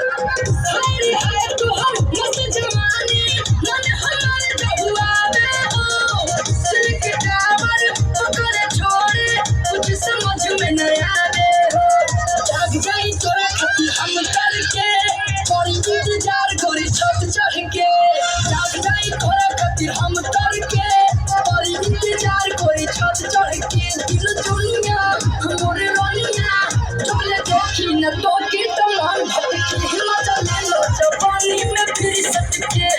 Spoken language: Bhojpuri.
हाय हाय तू हम मस्त जवानी मन हमार जहुआवे हो दिल के टावर पकड़े छोड़े कुछ समझ में न आवे हो जाग जाई तोरा खातिर हम करके करी इंतजार करी छत चढ़ के जाग जाई तोरा खातिर हम करके करी इंतजार करी छत चढ़ के दिल दुनिया हमरे रोनिया चले देखी न तो के तमान भटके मजा ले लो जवानी में फिर सटके